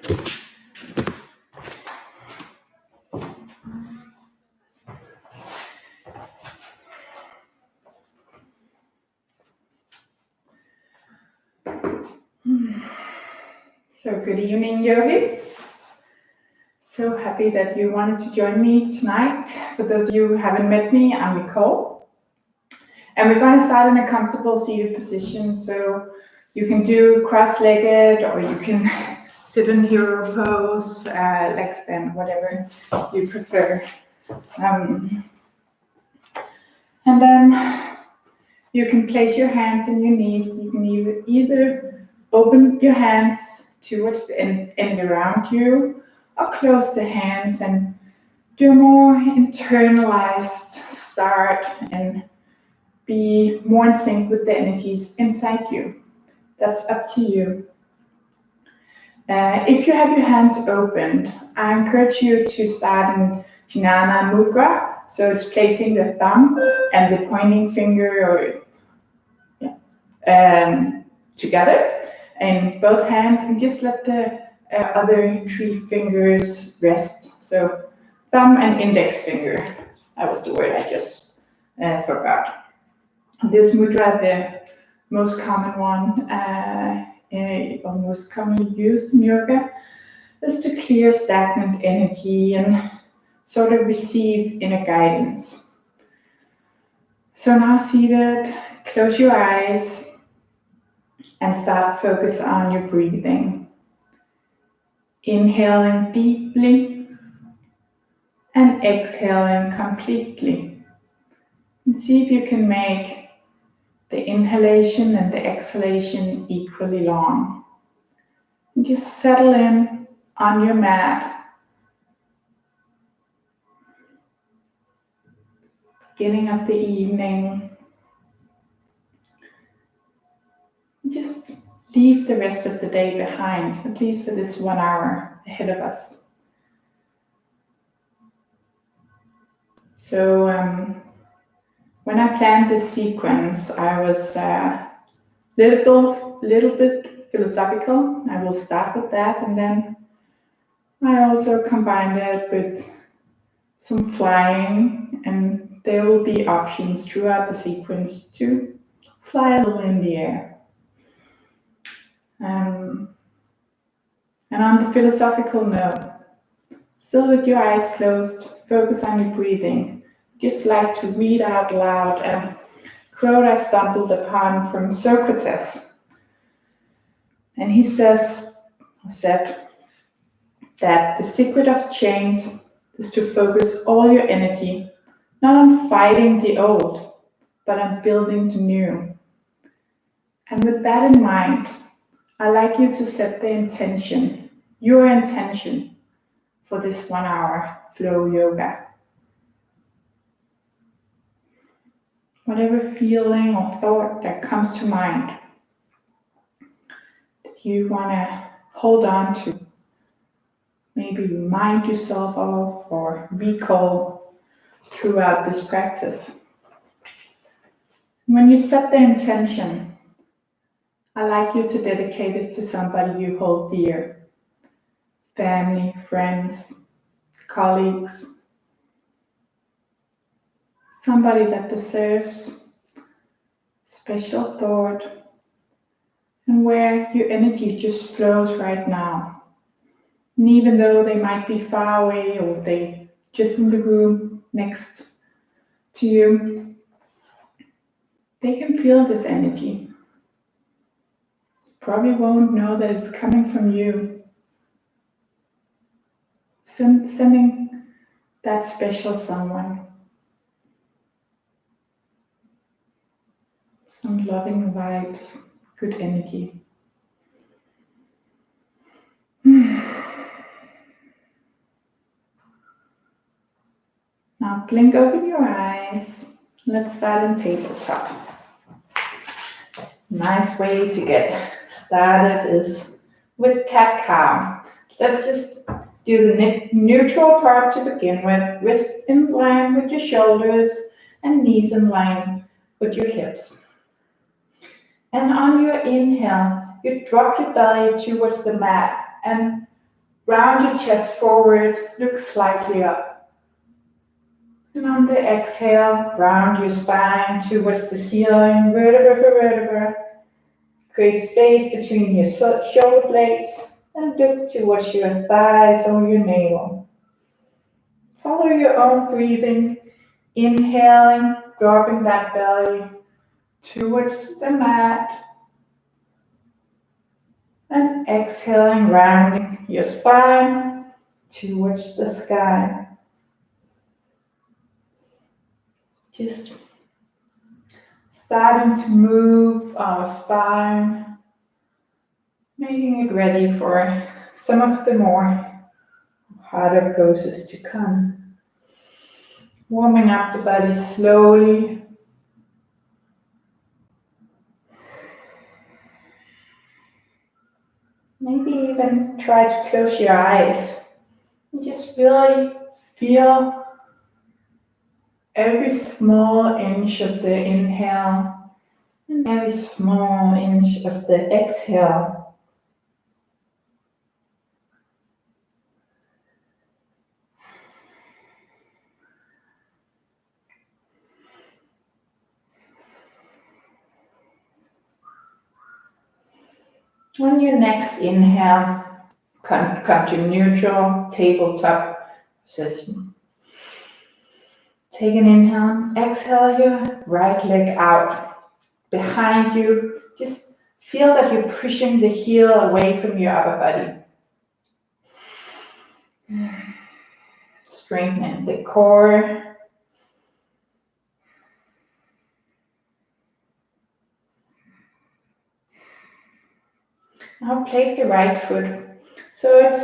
So good evening, yogis. So happy that you wanted to join me tonight. For those of you who haven't met me, I'm Nicole. And we're going to start in a comfortable seated position. So you can do cross-legged, or you can sit in hero pose, leg bend, whatever you prefer. And then you can place your hands on your knees. You can either open your hands towards the end around you, or close the hands and do a more internalized start and be more in sync with the energies inside you. That's up to you. If you have your hands opened, I encourage you to start in Jnana Mudra. So it's placing the thumb and the pointing finger together in both hands, and just let the other 3 fingers rest. So thumb and index finger. That was the word I just forgot. This mudra, the most common one, or most commonly used in yoga, is to clear stagnant energy and sort of receive inner guidance. So now seated, close your eyes and start focus on your breathing. Inhaling deeply and exhaling completely. And see if you can make the inhalation and the exhalation equally long. And just settle in on your mat. Beginning of the evening. Just leave the rest of the day behind, at least for this 1 hour ahead of us. So when I planned this sequence, I was little bit philosophical. I will start with that, and then I also combined it with some flying, and there will be options throughout the sequence to fly a little in the air. And on the philosophical note, still with your eyes closed, focus on your breathing. Just like to read out loud a quote I stumbled upon from Socrates. And he said that the secret of change is to focus all your energy, not on fighting the old, but on building the new. And with that in mind, I'd like you to set the intention, your intention, for this 1 hour flow yoga. Whatever feeling or thought that comes to mind that you want to hold on to, maybe remind yourself of or recall throughout this practice. When you set the intention, I'd like you to dedicate it to somebody you hold dear. Family, friends, colleagues. Somebody that deserves special thought and where your energy just flows right now. And even though they might be far away or they just in the room next to you, they can feel this energy. Probably won't know that it's coming from you. Sending that special someone some loving vibes, good energy. Now blink open your eyes. Let's start in tabletop. Nice way to get started is with cat-cow. Let's just do the neutral part to begin with. Wrist in line with your shoulders and knees in line with your hips. And on your inhale, you drop your belly towards the mat and Round your chest forward, look slightly up. And on the exhale, round your spine towards the ceiling, vertebra for vertebra. Create space between your shoulder blades and look towards your thighs or your navel. Follow your own breathing, inhaling, dropping that belly towards the mat. And exhaling, rounding your spine towards the sky. Just starting to move our spine, making it ready for some of the more harder poses to come. Warming up the body slowly. Maybe even try to close your eyes and just really feel every small inch of the inhale and every small inch of the exhale. On your next inhale, come to neutral tabletop position. Take an inhale, exhale your right leg out behind you. Just feel that you're pushing the heel away from your upper body. Strengthen the core. Now place the right foot so it's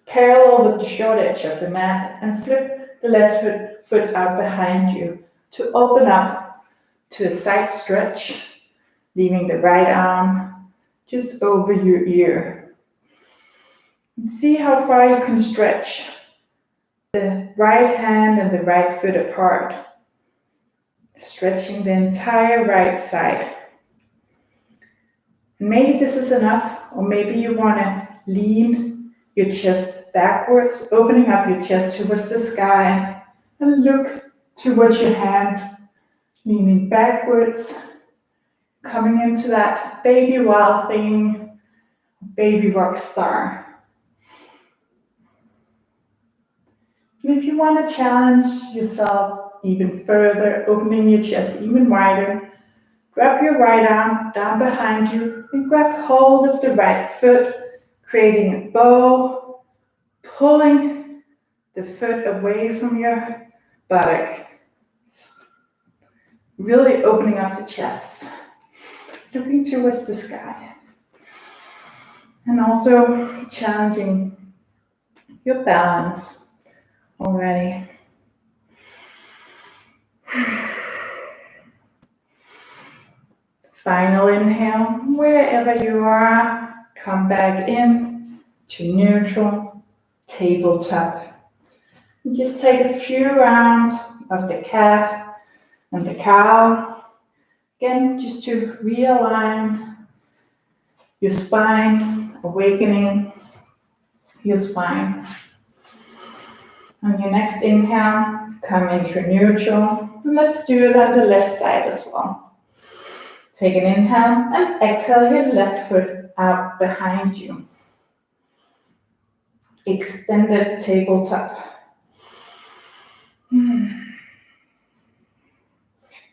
parallel with the short edge of the mat, and flip the left foot out behind you to open up to a side stretch, leaving the right arm just over your ear. And see how far you can stretch the right hand and the right foot apart, stretching the entire right side. Maybe this is enough, or maybe you want to lean your chest backwards, opening up your chest towards the sky, and look towards your hand, leaning backwards, coming into that baby wild thing, baby rock star. And if you want to challenge yourself even further, opening your chest even wider, grab your right arm down behind you and grab hold of the right foot, creating a bow, pulling the foot away from your buttock, really opening up the chest, looking towards the sky, and also challenging your balance already. Final inhale, wherever you are, come back in to neutral tabletop. Just take a few rounds of the cat and the cow. Again, just to realign your spine, awakening your spine. On your next inhale, come into neutral. And let's do it on the left side as well. Take an inhale and exhale your left foot out behind you. Extended tabletop.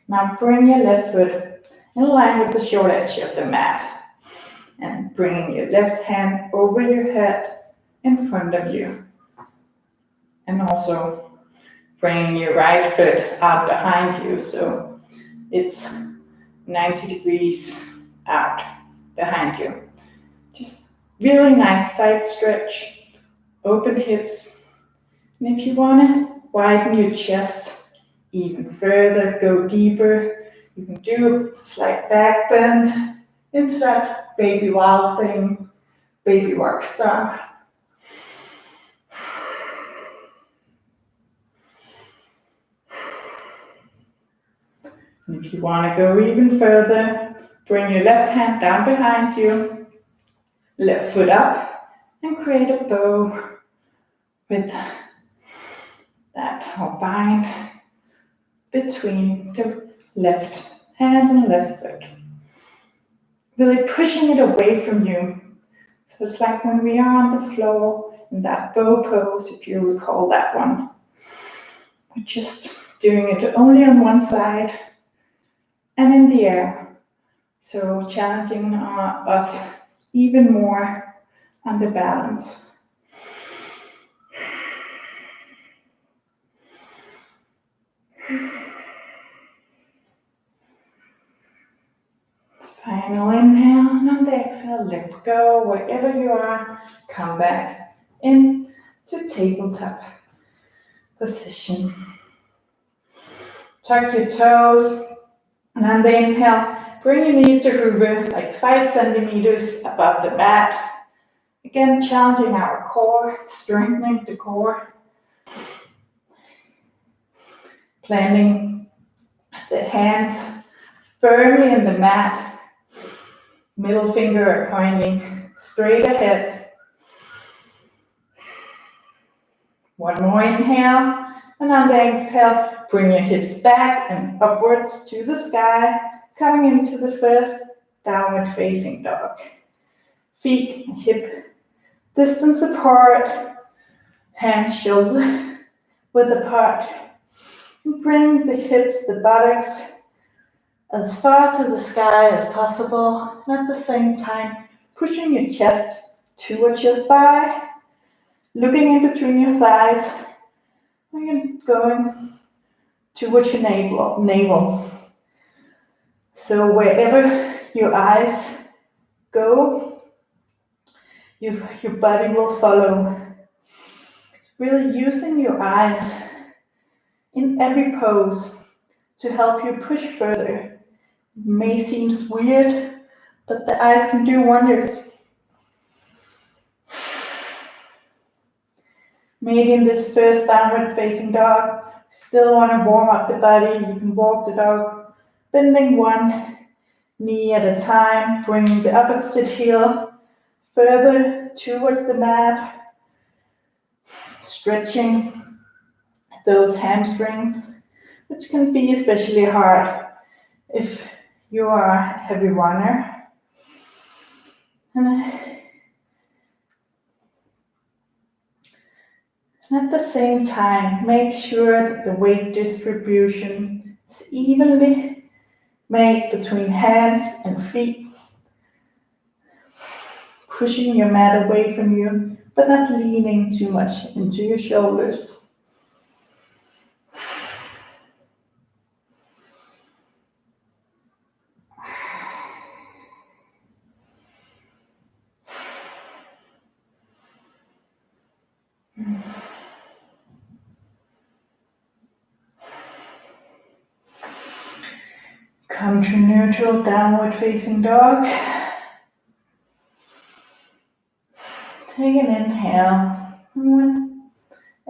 Now bring your left foot in line with the short edge of the mat. And bringing your left hand over your head in front of you. And also bringing your right foot out behind you. So it's 90 degrees out behind you. Just really nice side stretch, open hips. And if you want to widen your chest even further, go deeper, you can do a slight back bend into that baby wild thing, baby rock star. And if you want to go even further, bring your left hand down behind you, left foot up, and create a bow with that, or bind between the left hand and left foot. Really pushing it away from you. So it's like when we are on the floor in that bow pose, if you recall that one. We're just doing it only on one side and in the air. So challenging us even more on the balance. Final inhale, and on the exhale, let go wherever you are. Come back in to tabletop position. Tuck your toes, and on the inhale, bring your knees to hover like 5 centimeters above the mat. Again, challenging our core, strengthening the core. Planting the hands firmly in the mat. Middle finger pointing straight ahead. One more inhale, and on the exhale, bring your hips back and upwards to the sky, coming into the first downward facing dog. Feet and hip distance apart, hands shoulder width apart. And bring the hips, the buttocks, as far to the sky as possible, and at the same time, pushing your chest towards your thigh, looking in between your thighs, and going towards your navel. So wherever your eyes go, your body will follow. It's really using your eyes in every pose to help you push further. It may seem weird, but the eyes can do wonders. Maybe in this first downward facing dog, you still want to warm up the body. You can walk the dog, bending one knee at a time, bringing the opposite heel further towards the mat, stretching those hamstrings, which can be especially hard if you are a heavy runner. And at the same time, make sure that the weight distribution is evenly made between hands and feet, pushing your mat away from you, but not leaning too much into your shoulders. Come to neutral downward facing dog. Take an inhale. And when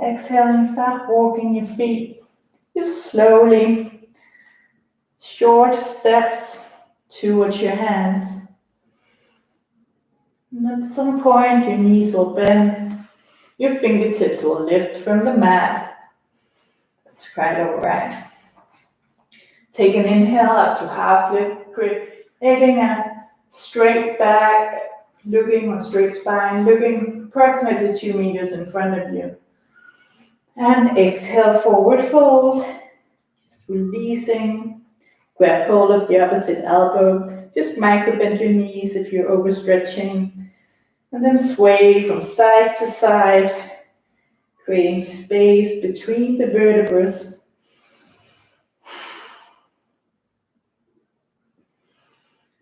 exhaling, start walking your feet just slowly, short steps towards your hands. And at some point, your knees will bend, your fingertips will lift from the mat. That's quite alright. Take an inhale up to half lift, creating a straight back, looking or straight spine, looking approximately 2 meters in front of you. And exhale, forward fold, just releasing. Grab hold of the opposite elbow, just micro bend your knees if you're overstretching. And then sway from side to side, creating space between the vertebrae.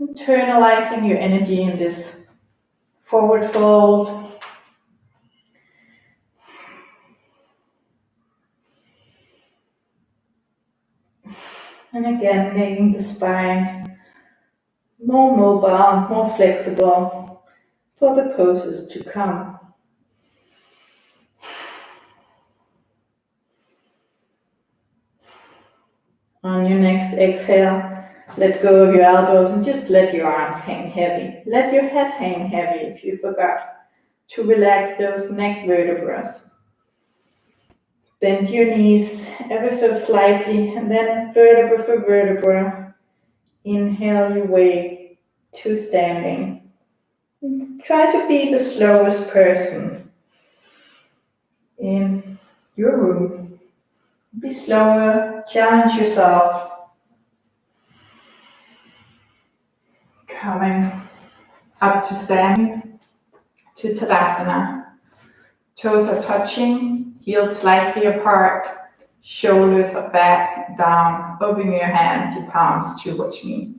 Internalizing your energy in this forward fold. And again, making the spine more mobile, more flexible for the poses to come. On your next exhale, let go of your elbows and just let your arms hang heavy. Let your head hang heavy if you forgot to relax those neck vertebrae. Bend your knees ever so slightly, and then vertebra for vertebra, inhale your way to standing. Try to be the slowest person in your room. Be slower, challenge yourself. Coming up to standing, to Tadasana. Toes are touching, heels slightly apart, shoulders are back, down. Open your hands, your palms towards me.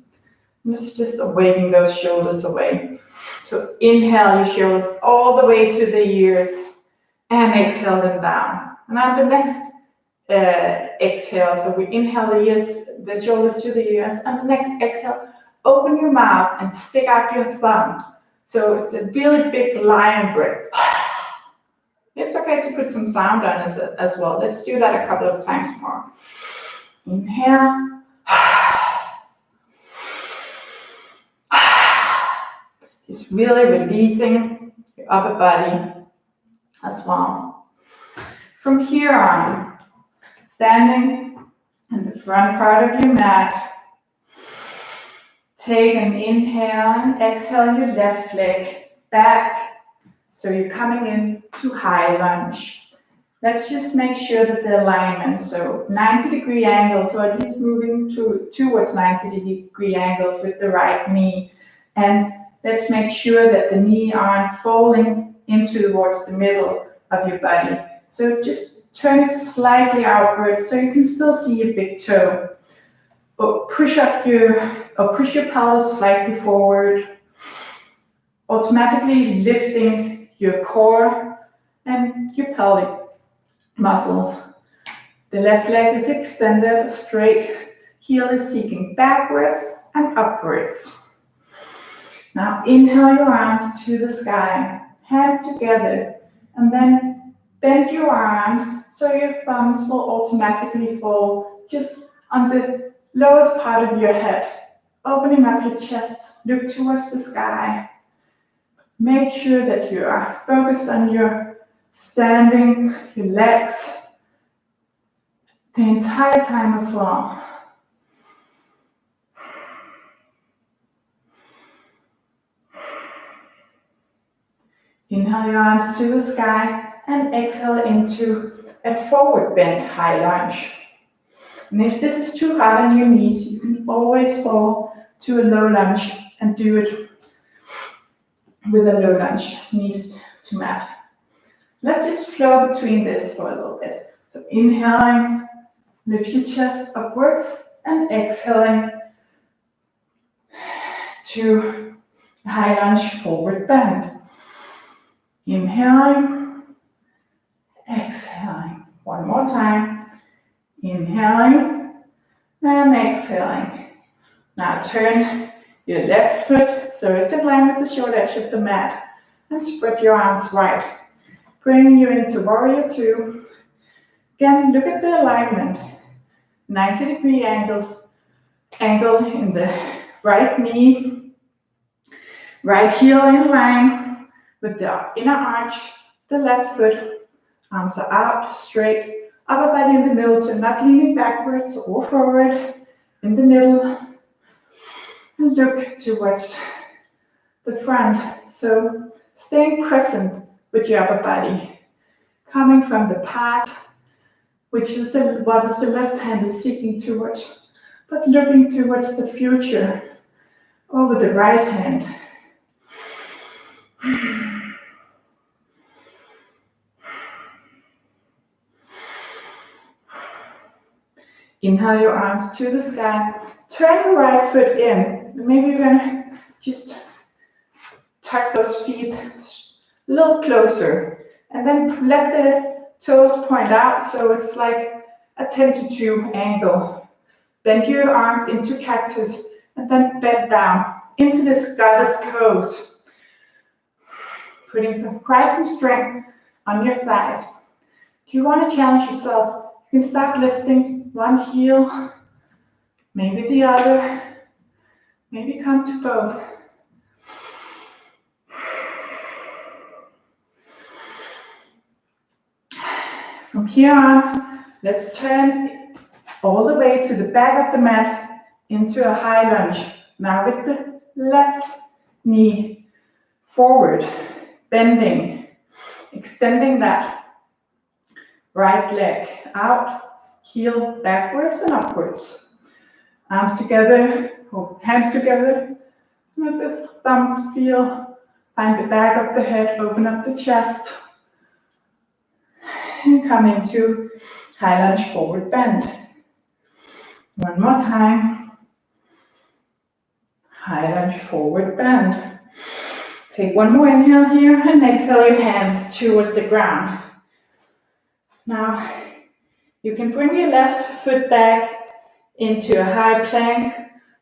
And let's just awaken those shoulders away. So inhale your shoulders all the way to the ears and exhale them down. And on the next exhale, so we inhale the shoulders to the ears, and the next exhale, open your mouth and stick out your thumb. So it's a really big lion breath. It's okay to put some sound on as well. Let's do that a couple of times more. Inhale. Just really releasing your upper body as well. From here on, standing in the front part of your mat, take an inhale and exhale your left leg back. So you're coming in to high lunge. Let's just make sure that the alignment, so 90-degree angle, so at least moving towards 90-degree angles with the right knee. And let's make sure that the knee aren't falling into towards the middle of your body. So just turn it slightly outwards so you can still see your big toe. Or push your pelvis slightly forward, automatically lifting your core and your pelvic muscles. The left leg is extended straight, heel is seeking backwards and upwards. Now inhale your arms to the sky, hands together, and then bend your arms so your thumbs will automatically fall just on the lowest part of your head. Opening up your chest, look towards the sky. Make sure that you are focused on your standing, your legs, the entire time as well. Inhale your arms to the sky and exhale into a forward bend high lunge. And if this is too hard on your knees, you can always fall to a low lunge and do it with a low lunge, knees to mat. Let's just flow between this for a little bit. So inhaling, lift your chest upwards, and exhaling to high lunge forward bend. Inhaling, exhaling. One more time. Inhaling and exhaling. Now turn your left foot so it's in line with the short edge of the mat, and spread your arms wide, bringing you into warrior two. Again, look at the alignment. 90-degree angle in the right knee, right heel in line with the inner arch, the left foot, arms are out, straight, upper body in the middle, so not leaning backwards or forward, in the middle. And look towards the front. So staying present with your upper body, coming from the path, which is what is the left hand is seeking towards, but looking towards the future over the right hand. Inhale your arms to the sky. Turn your right foot in. Maybe you're gonna just tuck those feet a little closer. And then let the toes point out so it's like a 10-to-2 angle. Bend your arms into cactus and then bend down into this goddess pose. Putting quite some strength on your thighs. If you want to challenge yourself, you can start lifting one heel, maybe the other, maybe come to both. From here on, let's turn all the way to the back of the mat into a high lunge. Now with the left knee forward, bending, extending that right leg out, heel backwards and upwards. Arms together, or hands together, let the thumbs feel, find the back of the head, open up the chest, and come into high lunge forward bend. One more time. High lunge forward bend. Take one more inhale here and exhale your hands towards the ground. Now, you can bring your left foot back into a high plank,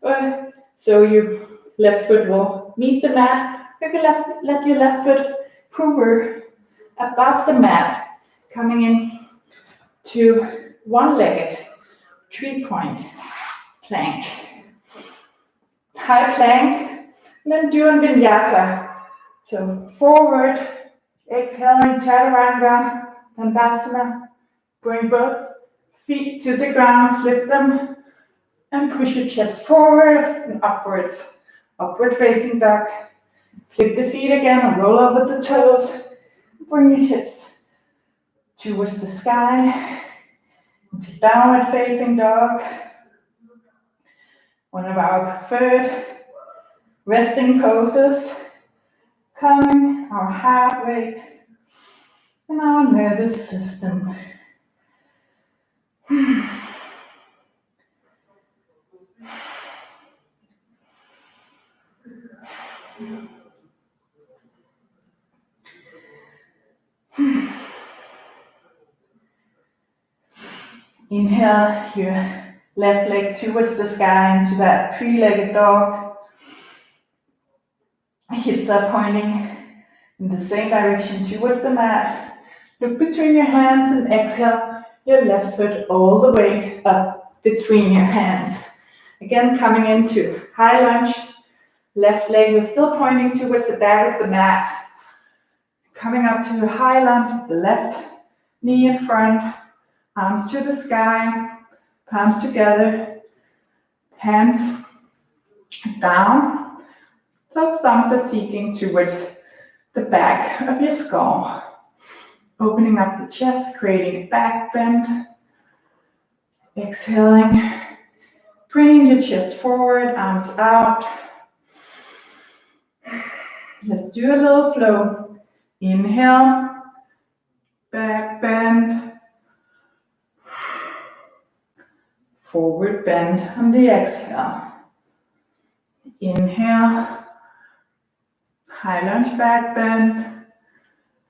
or so your left foot will meet the mat. You can let your left foot hover above the mat, coming in to one-legged 3-point plank. High plank, and then do a vinyasa. So forward, exhaling chaturanga, dandasana. Bring both feet to the ground, flip them, and push your chest forward and upwards. Upward facing dog. Flip the feet again and roll over the toes. Bring your hips towards the sky. Into downward facing dog. One of our preferred resting poses. Calming our heart rate and our nervous system. Inhale your left leg towards the sky into that 3-legged dog. Hips are pointing in the same direction towards the mat. Look between your hands and exhale your left foot all the way up between your hands. Again, coming into high lunge. Left leg is still pointing towards the back of the mat. Coming up to a high lunge with the left knee in front. Arms to the sky, palms together, hands down. Both thumbs are seeking towards the back of your skull. Opening up the chest, creating a back bend. Exhaling, bringing your chest forward, arms out. Let's do a little flow. Inhale, back bend. Forward bend on the exhale. Inhale, high lunge back bend,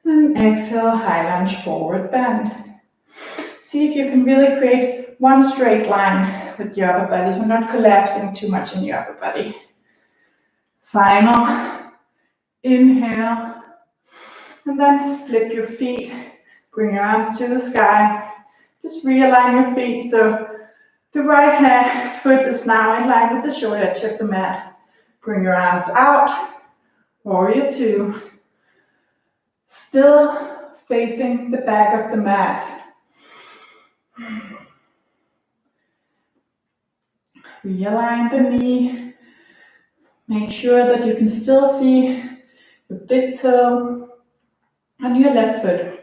and exhale, high lunge forward bend. See if you can really create one straight line with your upper body, so not collapsing too much in your upper body. Final inhale, and then flip your feet, bring your arms to the sky. Just realign your feet so the right foot is now in line with the short edge of the mat. Bring your arms out, warrior 2. Still facing the back of the mat. Realign the knee. Make sure that you can still see your big toe on your left foot.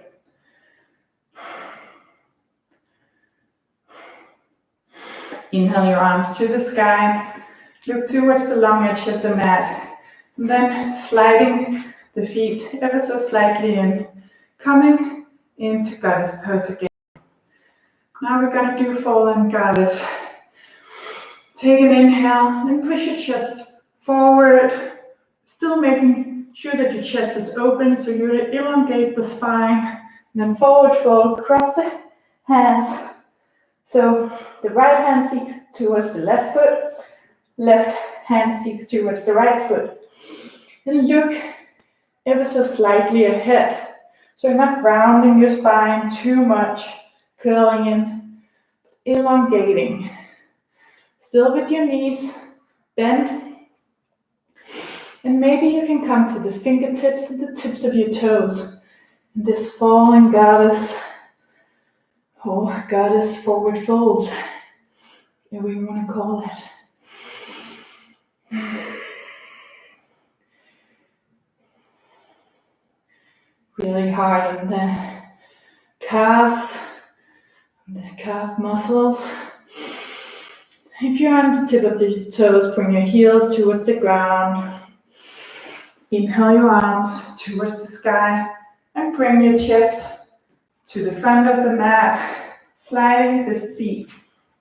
Inhale your arms to the sky, look towards the long edge of the mat, and then sliding the feet ever so slightly in, coming into goddess pose again. Now we're going to do fallen goddess. Take an inhale and push your chest forward, still making sure that your chest is open so you elongate the spine, and then forward fold, cross the hands. So the right hand seeks towards the left foot, left hand seeks towards the right foot. And look ever so slightly ahead. So you're not rounding your spine too much, curling in, elongating. Still with your knees bent. And maybe you can come to the fingertips and the tips of your toes. In this fallen goddess or goddess forward fold, whatever you want to call it. Really hard on the calves, the calf muscles. If you're on the tip of the toes, bring your heels towards the ground. Inhale your arms towards the sky and bring your chest to the front of the mat, sliding the feet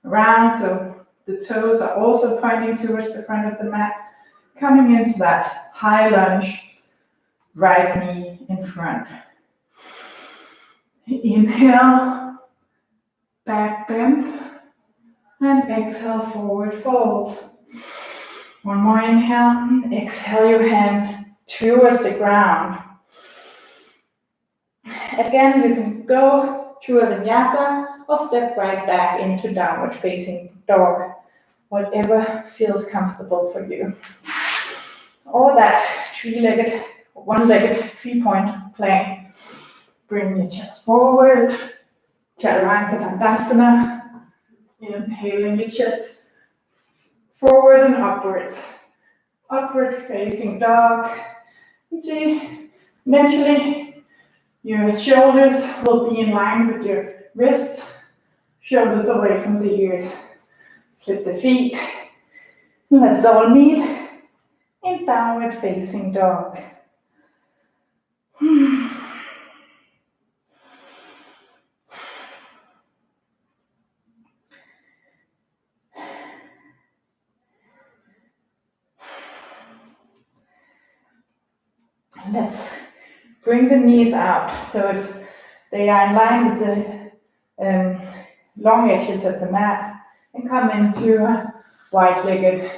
around so the toes are also pointing towards the front of the mat, coming into that high lunge, right knee in front. Inhale, back bend, and exhale, forward fold. One more inhale, exhale your hands towards the ground. Again, you can go to a vinyasa or step right back into downward facing dog, whatever feels comfortable for you. Or that three-legged, one-legged three-point plank. Bring your chest forward, Chaturanga Dandasana. Inhaling your chest forward and upwards. Upward facing dog. You see, eventually your shoulders will be in line with your wrists, shoulders away from the ears. Flip the feet. Let's all meet in downward facing dog. Let's bring the knees out so they are in line with the long edges of the mat and come into a wide-legged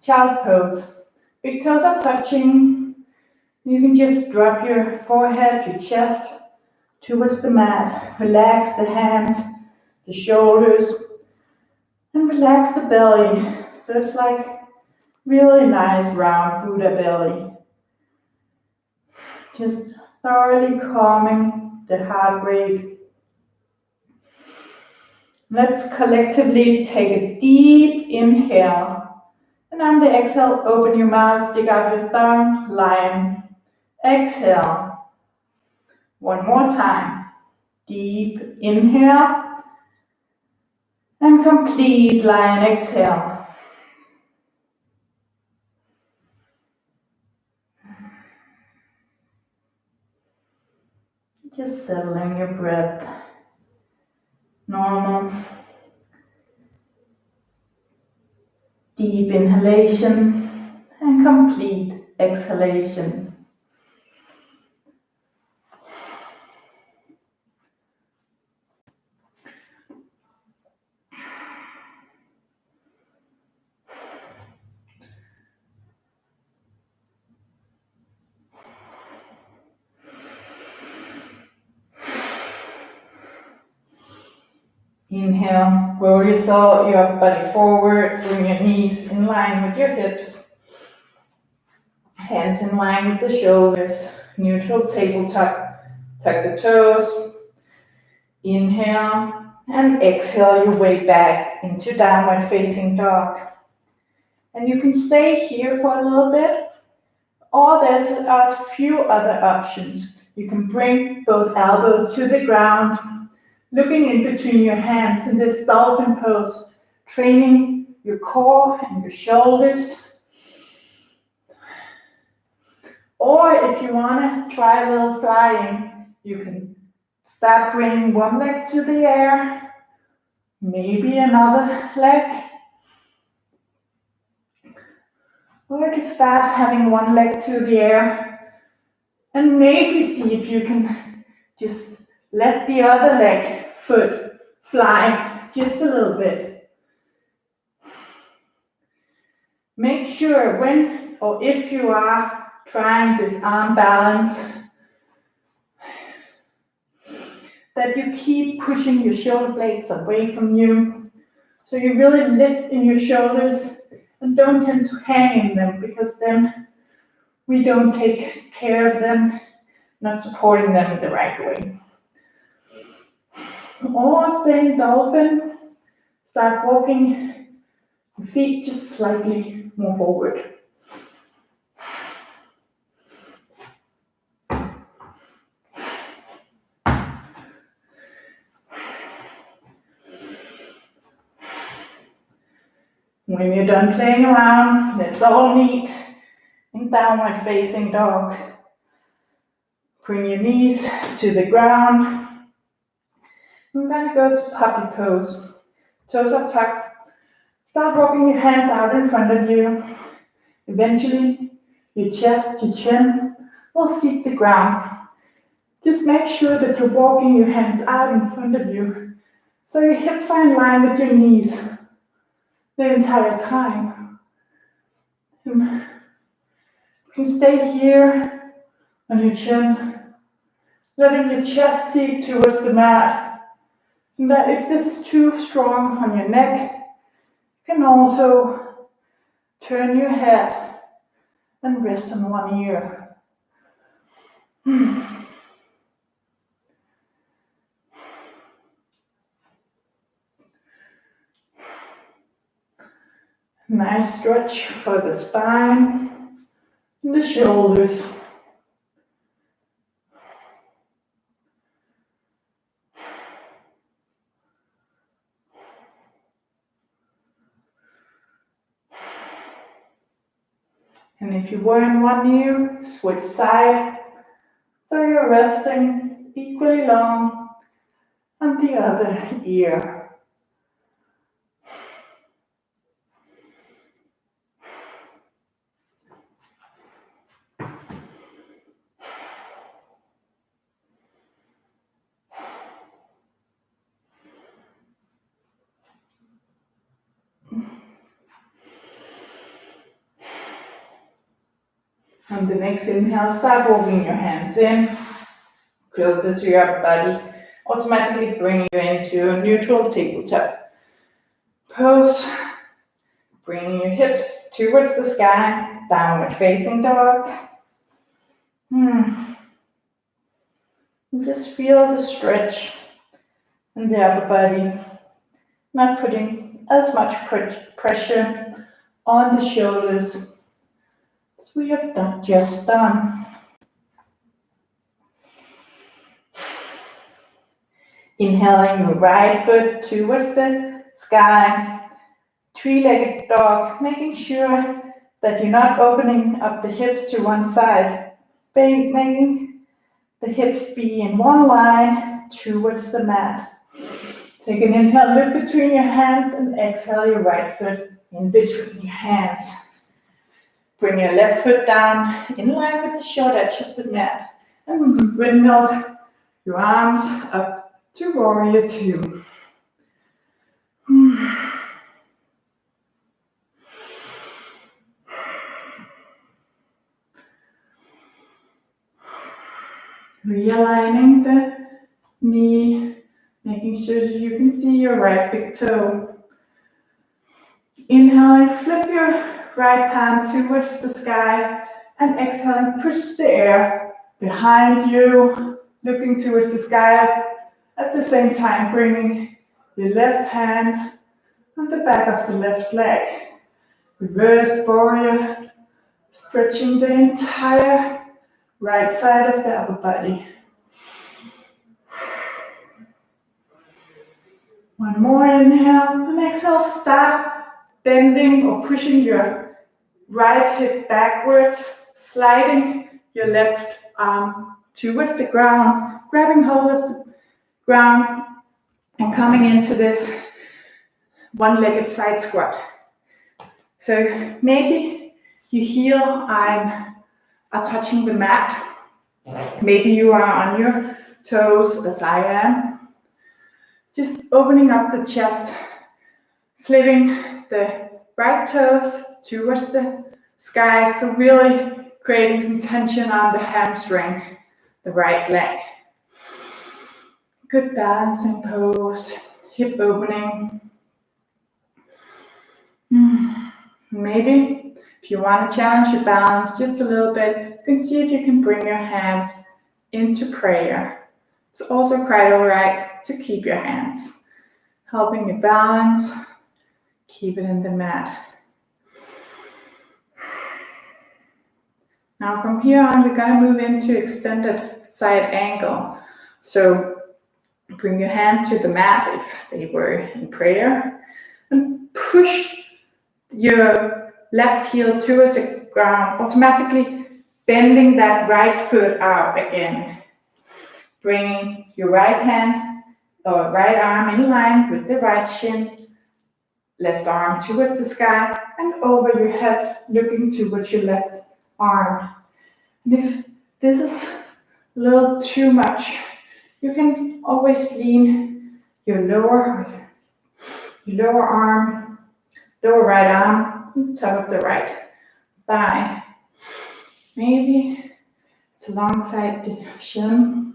child's pose. Big toes are touching. You can just drop your forehead, your chest towards the mat. Relax the hands, the shoulders, and relax the belly. So it's like really nice round Buddha belly. Just thoroughly calming the heart rate. Let's collectively take a deep inhale. And on the exhale, open your mouth, stick out your thumb, lion. Exhale. One more time. Deep inhale. And complete lion exhale. Just settling your breath. Normal. Deep inhalation and complete exhalation. Inhale, roll your body forward, bring your knees in line with your hips. Hands in line with the shoulders, neutral tabletop, tuck the toes. Inhale and exhale your way back into downward facing dog. And you can stay here for a little bit, or there's a few other options. You can bring both elbows to the ground, looking in between your hands in this dolphin pose, training your core and your shoulders. Or if you want to try a little flying, you can start bringing one leg to the air, maybe another leg. Or you can start having one leg to the air and maybe see if you can just let the other leg, foot, fly just a little bit. Make sure when or if you are trying this arm balance, that you keep pushing your shoulder blades away from you. So you really lift in your shoulders and don't tend to hang in them, because then we don't take care of them, not supporting them in the right way. Or stay in dolphin. Start walking your feet just slightly more forward. When you're done playing around, let's all meet in downward facing dog. Bring your knees to the ground. I'm going to go to puppy pose. Toes are tucked. Start walking your hands out in front of you. Eventually, your chest, your chin will seek the ground. Just make sure that you're walking your hands out in front of you so your hips are in line with your knees the entire time. And you can stay here on your chin, letting your chest seek towards the mat. And that if this is too strong on your neck, you can also turn your head and rest on one ear. Nice stretch for the spine and the shoulders. And if you were in one ear, switch side so you're resting equally long on the other ear. On the next inhale, start walking your hands in, closer to your upper body, automatically bringing you into a neutral tabletop pose. Bringing your hips towards the sky, downward facing dog. And just feel the stretch in the upper body, not putting as much pressure on the shoulders as we have just done. Inhaling your right foot towards the sky, three-legged dog, making sure that you're not opening up the hips to one side, making the hips be in one line towards the mat. Take an inhale, look between your hands, and exhale your right foot in between your hands. Bring your left foot down in line with the short edge of the mat, and windmill your arms up to warrior two. Realigning the knee, making sure that you can see your right big toe. Inhaling, flip your right palm towards the sky, and exhaling, push the air behind you, looking towards the sky. At the same time, bringing your left hand on the back of the left leg. Reverse warrior, stretching the entire right side of the upper body. One more inhale, and exhale, start bending or pushing your right hip backwards, sliding your left arm towards the ground, grabbing hold of the ground, and coming into this one-legged side squat. So maybe your heel are touching the mat. Maybe you are on your toes, as I am. Just opening up the chest, flipping the right toes towards the sky. So really creating some tension on the hamstring, the right leg. Good balancing pose, hip opening. Maybe if you want to challenge your balance just a little bit, you can see if you can bring your hands into prayer. it's also quite alright to keep your hands, helping you balance, keep it in the mat. Now from here on, we're going to move into extended side angle. So bring your hands to the mat if they were in prayer, and push your left heel towards the ground, automatically bending that right foot out again. Bringing your right hand or right arm in line with the right shin, left arm towards the sky and over your head, looking towards your left arm. And if this is a little too much, you can always lean your lower arm, lower right arm on the top of the right thigh. Maybe it's alongside the shin.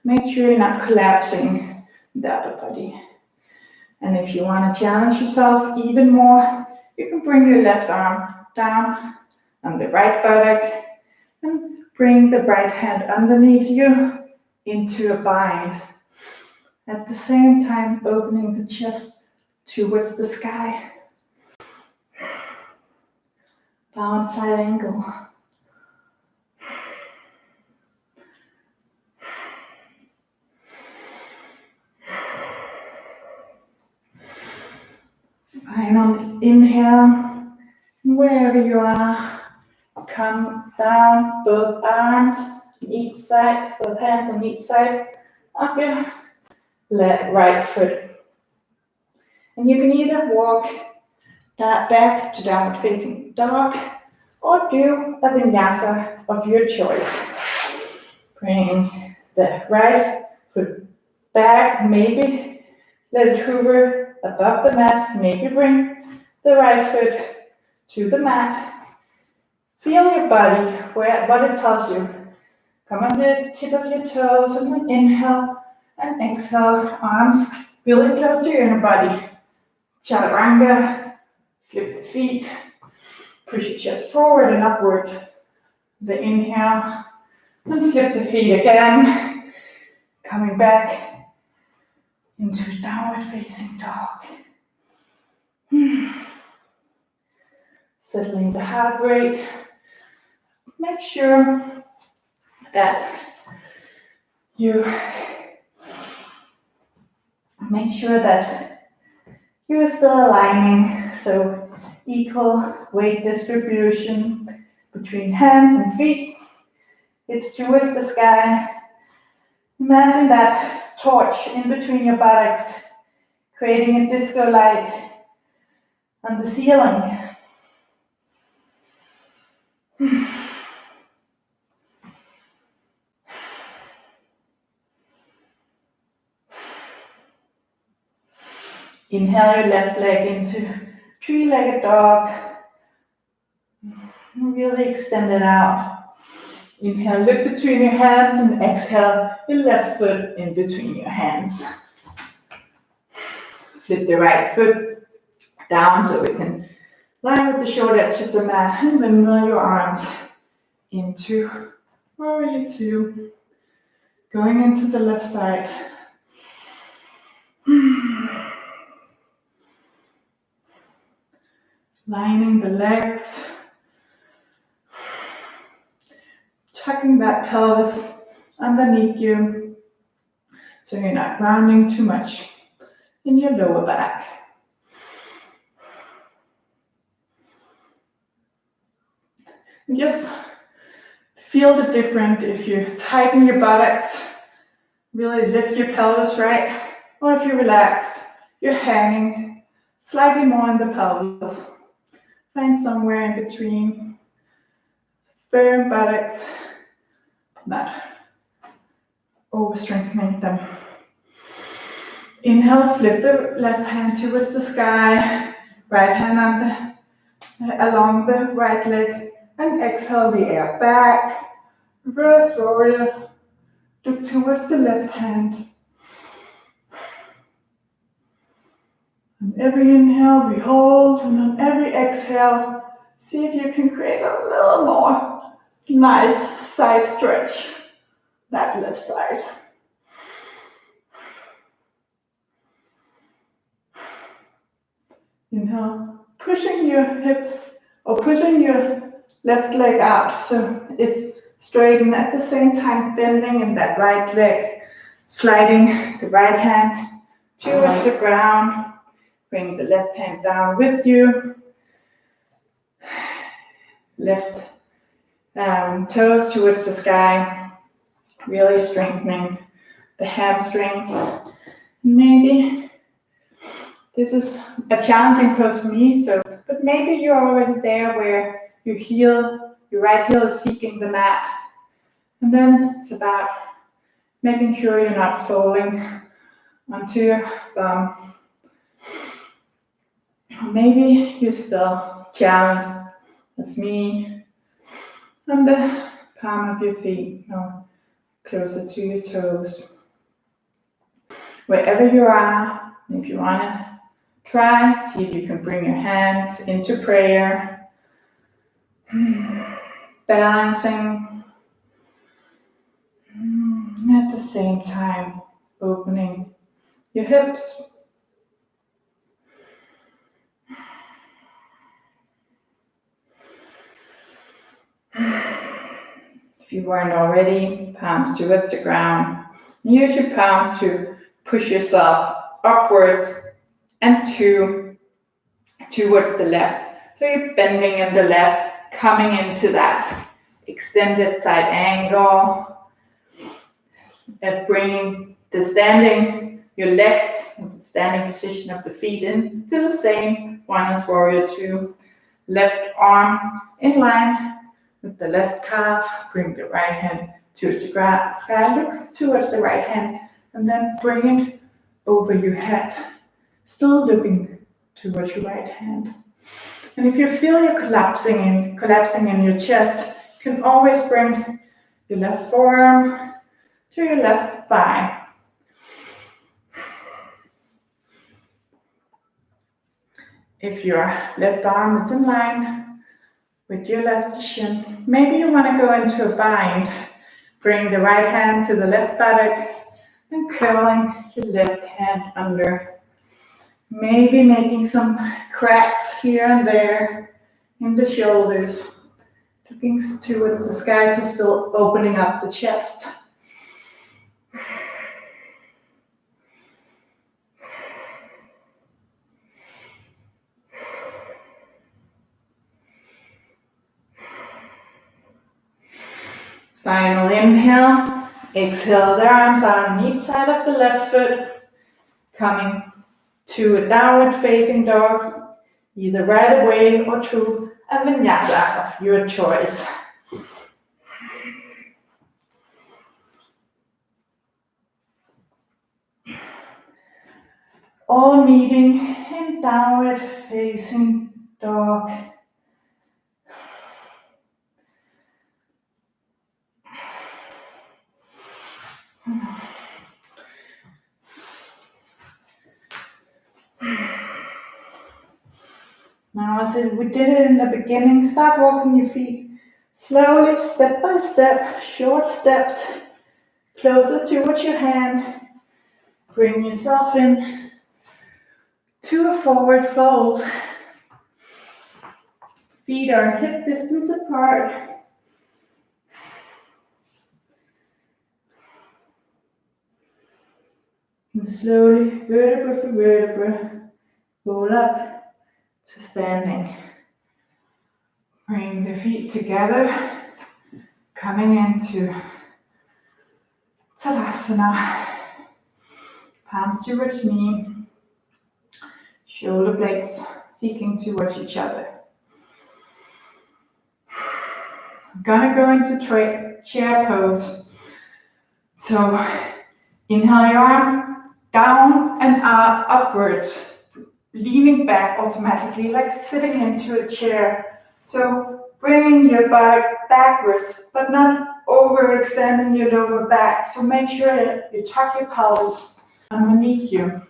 Make sure you're not collapsing the upper body. And if you want to challenge yourself even more, you can bring your left arm down on the right buttock and bring the right hand underneath you into a bind. At the same time, opening the chest towards the sky. Down side angle. Final inhale, wherever you are, come down, both arms on each side, both hands on each side of your right foot. And you can either walk that back to downward facing dog or do a vinyasa of your choice. Bring the right foot back, maybe let it hover above the mat, maybe bring the right foot to the mat. Feel your body, what it tells you. Come on the tip of your toes and then inhale and exhale, arms really close to your inner body. Chaturanga, flip the feet, push your chest forward and upward. The inhale, and flip the feet again, coming back into downward facing dog. Settling the heart rate. Make sure that you're still aligning, so equal weight distribution between hands and feet, hips towards the sky. Imagine that torch in between your buttocks, creating a disco light on the ceiling. Inhale your left leg into three-legged dog. Really extend it out. Inhale, look between your hands and exhale your left foot in between your hands. Flip the right foot down so it's in line with the short edge of the mat and windmill your arms into warrior two. Going into the left side. Lining the legs. Tucking that pelvis underneath you so you're not grounding too much in your lower back. And just feel the difference if you tighten your buttocks, really lift your pelvis right, or if you relax, you're hanging slightly more in the pelvis. Find somewhere in between. Firm buttocks, not over strengthening them. Inhale, flip the left hand towards the sky, right hand along the right leg, and exhale the air back. Reverse warrior, look towards the left hand. On every inhale, we hold, and on every exhale, see if you can create a little more nice side stretch. that left side. Inhale, pushing your hips or pushing your left leg out so it's straight, and at the same time bending in that right leg, sliding the right hand towards the ground. Bring the left hand down with you. Left toes towards the sky, really strengthening the hamstrings. Maybe this is a challenging pose for me, but maybe you're already there where your right heel is seeking the mat. And then it's about making sure you're not falling onto your bum. Maybe you're still challenged as me on the palm of your feet, or closer to your toes. Wherever you are, if you want to try, see if you can bring your hands into prayer, balancing, at the same time opening your hips. If you weren't already, palms towards the ground. Use your palms to push yourself upwards and towards the left. So you're bending in the left, coming into that extended side angle, and bringing your legs, the standing position of the feet into the same one as warrior two. Left arm in line with the left calf. Bring the right hand towards the sky. Look towards the right hand, and then bring it over your head. Still looking towards your right hand. And if you feel you're collapsing in your chest, you can always bring your left forearm to your left thigh. If your left arm is in line with your left shin, maybe you want to go into a bind. Bring the right hand to the left buttock and curling your left hand under. Maybe making some cracks here and there in the shoulders. Looking towards the sky to still opening up the chest. Final inhale, exhale the arms out on each side of the left foot, coming to a downward facing dog, either right away or to a vinyasa of your choice. All meeting in downward facing dog. Now, as we did it in the beginning, start walking your feet slowly, step by step, short steps, closer towards your hand. Bring yourself in to a forward fold. Feet are hip distance apart. And slowly, vertebra for vertebra, roll up to standing. Bring the feet together, coming into Tadasana. Palms towards me, shoulder blades seeking towards each other. I'm gonna go into chair pose. So inhale your arm down and upwards, leaning back automatically, like sitting into a chair. So bringing your back backwards, but not overextending your lower back. So make sure that you tuck your pelvis underneath you.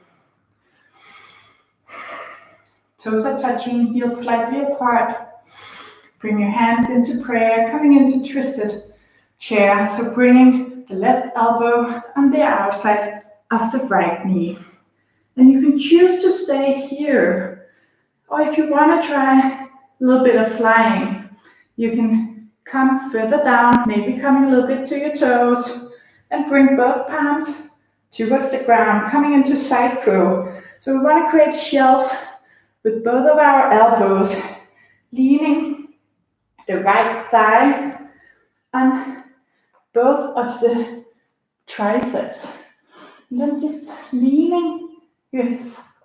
Toes are touching, heels slightly apart. Bring your hands into prayer, coming into twisted chair. So bringing the left elbow on the outside of the right knee. And you can choose to stay here. Or if you want to try a little bit of flying, you can come further down, maybe coming a little bit to your toes, and bring both palms towards the ground, coming into side crow. So we want to create shells with both of our elbows, leaning the right thigh on both of the triceps. And then just leaning your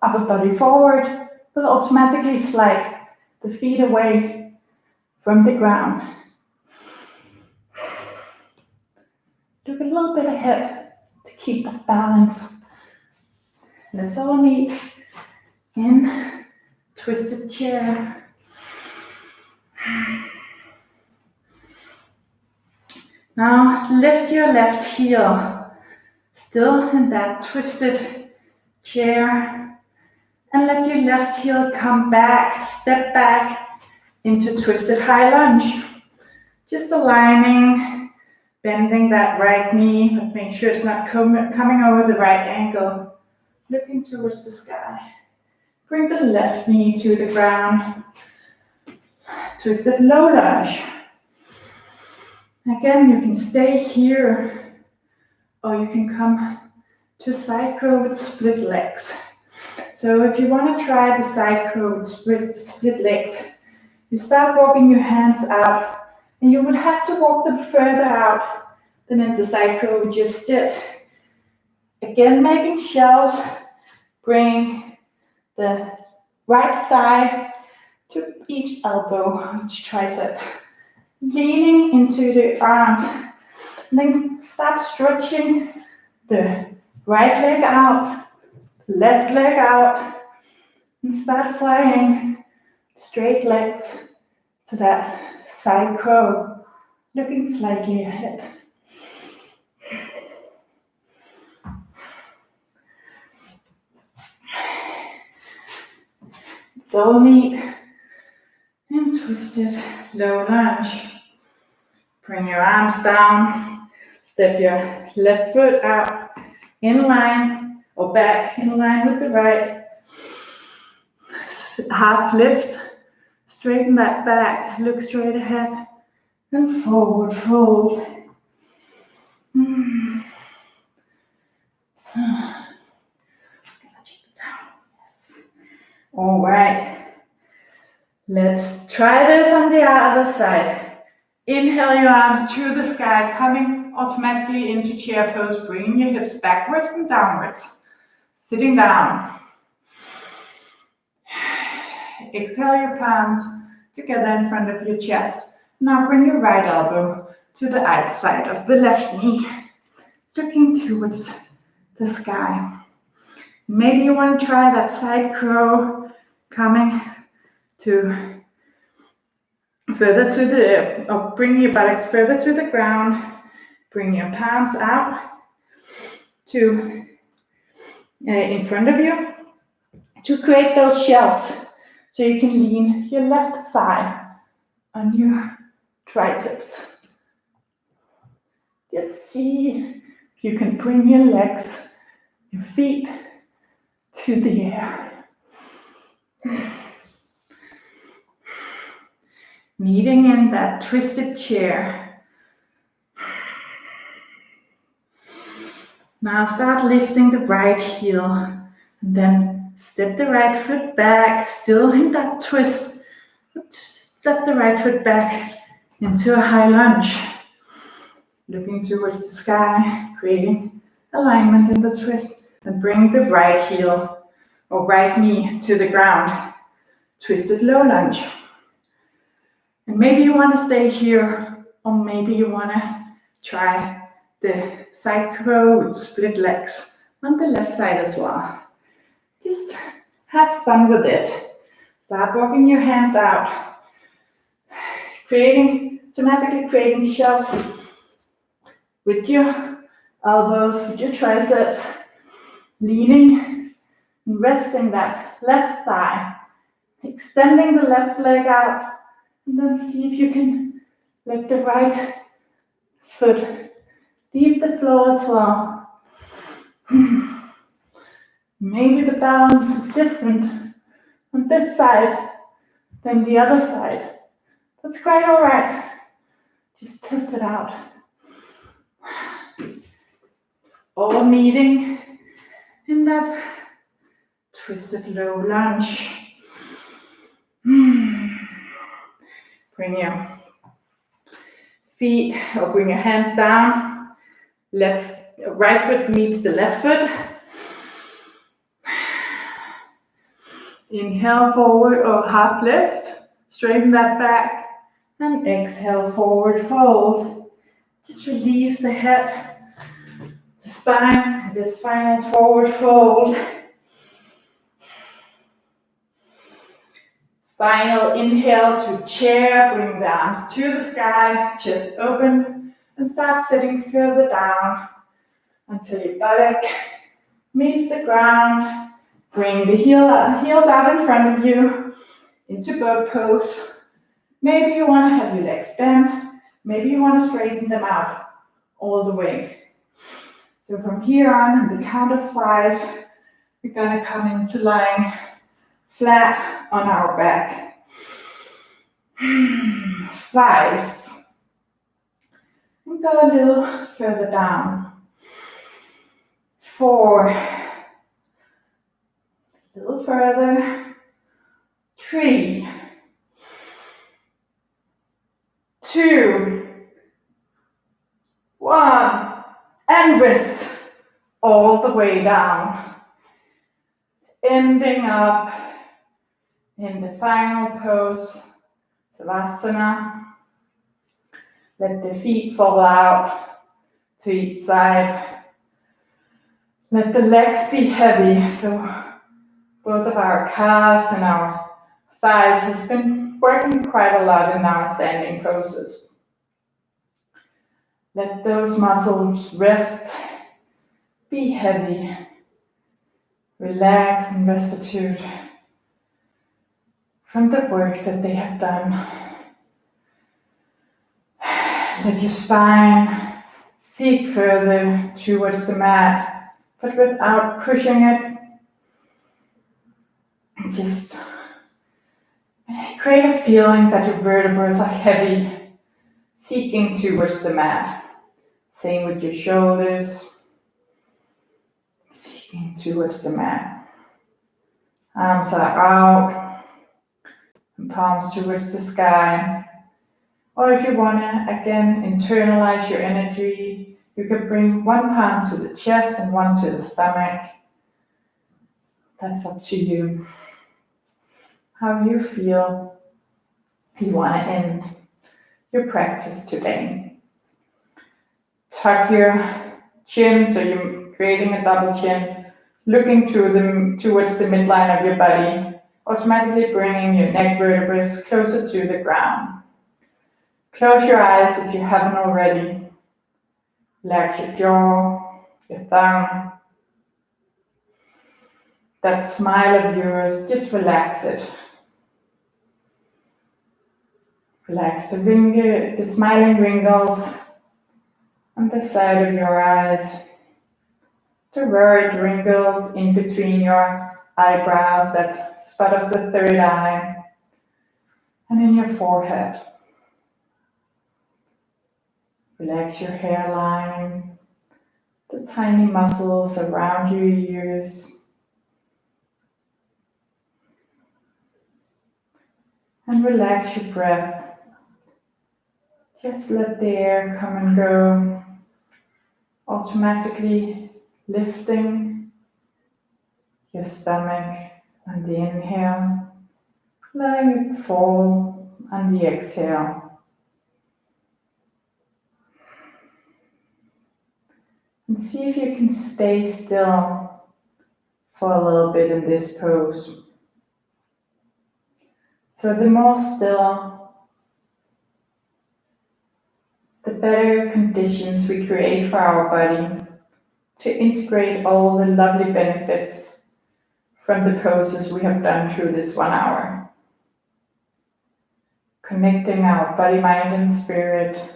upper body forward will automatically slide the feet away from the ground. Look a little bit ahead to keep that balance. Let's all meet in twisted chair. Now lift your left heel, still in that twisted chair, and let your left heel come back, step back into twisted high lunge. Just aligning, bending that right knee, but make sure it's not coming over the right ankle. Looking towards the sky. Bring the left knee to the ground. Twisted low lunge. Again, you can stay here, or you can come to side crow with split legs. So if you want to try the side crow with split legs, you start walking your hands out, and you would have to walk them further out than in the side crow we just did. Again, making shells, bring the right thigh to each elbow, each tricep, leaning into the arms, and then start stretching the right leg out, left leg out, and start flying straight legs to that side crow, looking slightly ahead. So meet in twisted low lunge. Bring your arms down, step your left foot out in line or back in line with the right. Half lift, straighten that back, look straight ahead, and forward fold. All right, let's try this on the other side. Inhale your arms to the sky, coming automatically into chair pose, bringing your hips backwards and downwards. Sitting down. Exhale your palms together in front of your chest. Now bring your right elbow to the outside of the left knee, looking towards the sky. Maybe you want to try that side crow, coming to further to the, or bring your buttocks further to the ground. Bring your palms out to in front of you to create those shells. So you can lean your left thigh on your triceps. Just see if you can bring your legs, your feet to the air. Meeting in that twisted chair. Now start lifting the right heel, and then step the right foot back, still in that twist. Step the right foot back into a high lunge. Looking towards the sky, creating alignment in the twist, and bring the right heel or right knee to the ground. Twisted low lunge. And maybe you want to stay here, or maybe you want to try the side crow with split legs on the left side as well. Just have fun with it. Start walking your hands out, automatically creating shells with your elbows, with your triceps, leaning and resting that left thigh, extending the left leg out, and then see if you can let the right foot Leave the floor as well. Maybe the balance is different on this side than the other side. That's quite all right. Just test it out. All meeting in that twisted low lunge. Bring your feet or bring your hands down. Right foot meets the left foot. Inhale forward or half lift. Straighten that back. And exhale forward fold. Just release the head, the spine, this final forward fold. Final inhale to chair, bring the arms to the sky, chest open, and start sitting further down until your buttock meets the ground. Bring the heels out in front of you into boat pose. Maybe you want to have your legs bent. Maybe you want to straighten them out all the way. So from here on, in the count of 5, we're going to come into lying flat on our back. 5. And go a little further down. 4. A little further. 3. 2. 1. And wrist all the way down. Ending up in the final pose, Savasana. Let the feet fall out to each side. Let the legs be heavy, so both of our calves and our thighs has been working quite a lot in our standing poses. Let those muscles rest, be heavy, relax and restitute from the work that they have done. Let your spine seek further towards the mat, but without pushing it. Just create a feeling that your vertebrae are heavy, seeking towards the mat. Same with your shoulders, seeking towards the mat. Arms are out, and palms towards the sky. Or if you want to, again, internalize your energy, you can bring one palm to the chest and one to the stomach. That's up to you. How you feel you want to end your practice today. Tuck your chin, so you're creating a double chin, looking towards the midline of your body, automatically bringing your neck vertebrae closer to the ground. Close your eyes if you haven't already. Relax your jaw, your thumb. That smile of yours, just relax it. Relax the smiling wrinkles on the side of your eyes. The worried wrinkles in between your eyebrows, that spot of the third eye, and in your forehead. Relax your hairline, the tiny muscles around your ears. And relax your breath. Just let the air come and go, automatically lifting your stomach on the inhale, letting it fall on the exhale. And see if you can stay still for a little bit in this pose. So the more still, the better conditions we create for our body to integrate all the lovely benefits from the poses we have done through this 1 hour. Connecting our body, mind, and spirit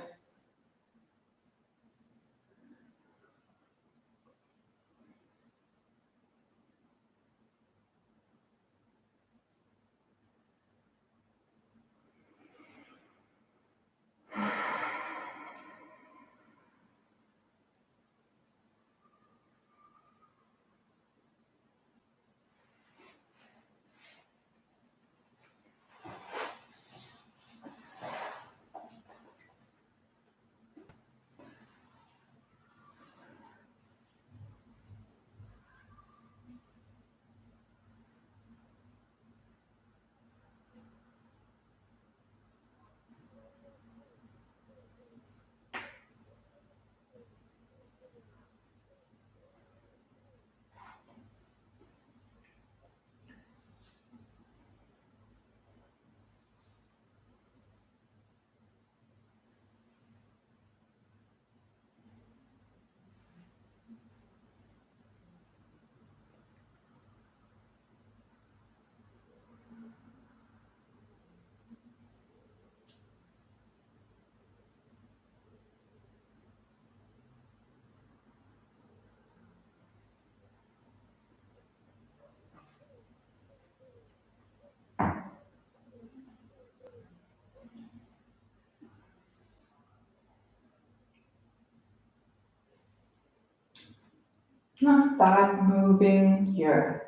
Now start moving your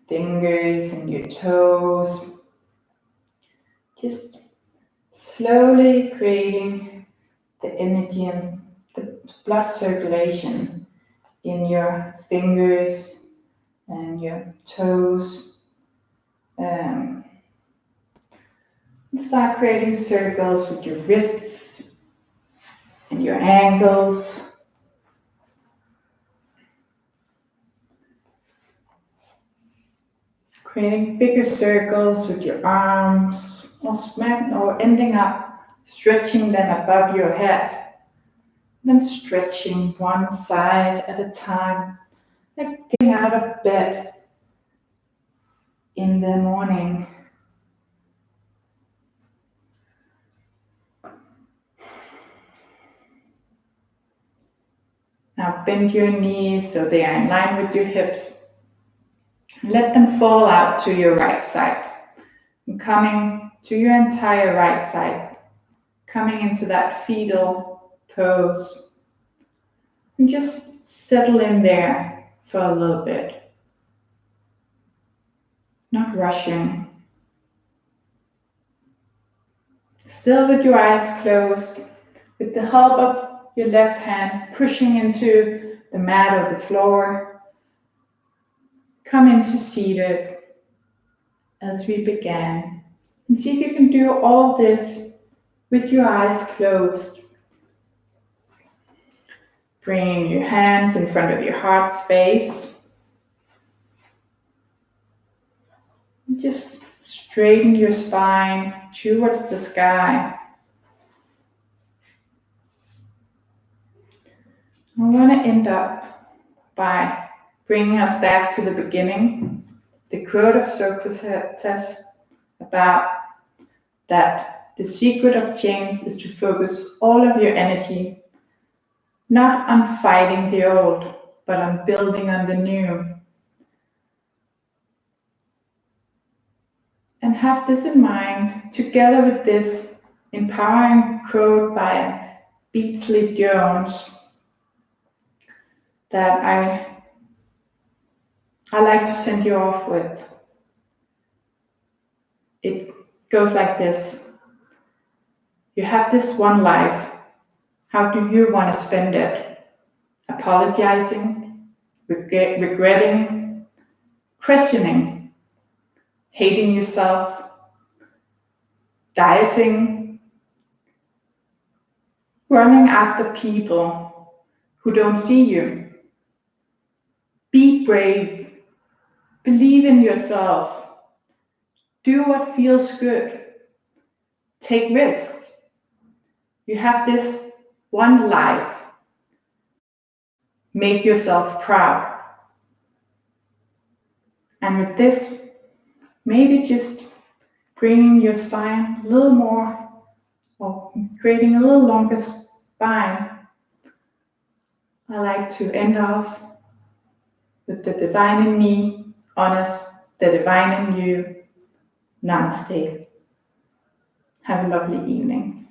fingers and your toes, just slowly creating the energy and the blood circulation in your fingers and your toes. Um, Start creating circles with your wrists and your ankles. Creating bigger circles with your arms or ending up stretching them above your head. Then stretching one side at a time, like getting out of bed in the morning. Now bend your knees so they are in line with your hips. Let them fall out to your right side. And coming to your entire right side, coming into that fetal pose. And just settle in there for a little bit. Not rushing. Still with your eyes closed, with the help of your left hand pushing into the mat or the floor. Come into seated as we began. And see if you can do all this with your eyes closed. Bringing your hands in front of your heart space. Just straighten your spine towards the sky. I want to end up by bringing us back to the beginning, the quote of Socrates about that the secret of change is to focus all of your energy not on fighting the old, but on building on the new. And have this in mind, together with this empowering quote by Beatsley Jones that I like to send you off with. It goes like this. You have this one life. How do you want to spend it? Apologizing, regretting, questioning, hating yourself, dieting, running after people who don't see you. Be brave. Believe in yourself. Do what feels good. Take risks. You have this one life. Make yourself proud. And with this, maybe just bringing your spine a little more, or creating a little longer spine. I like to end off with the divine in me honors the divine in you. Namaste. Have a lovely evening.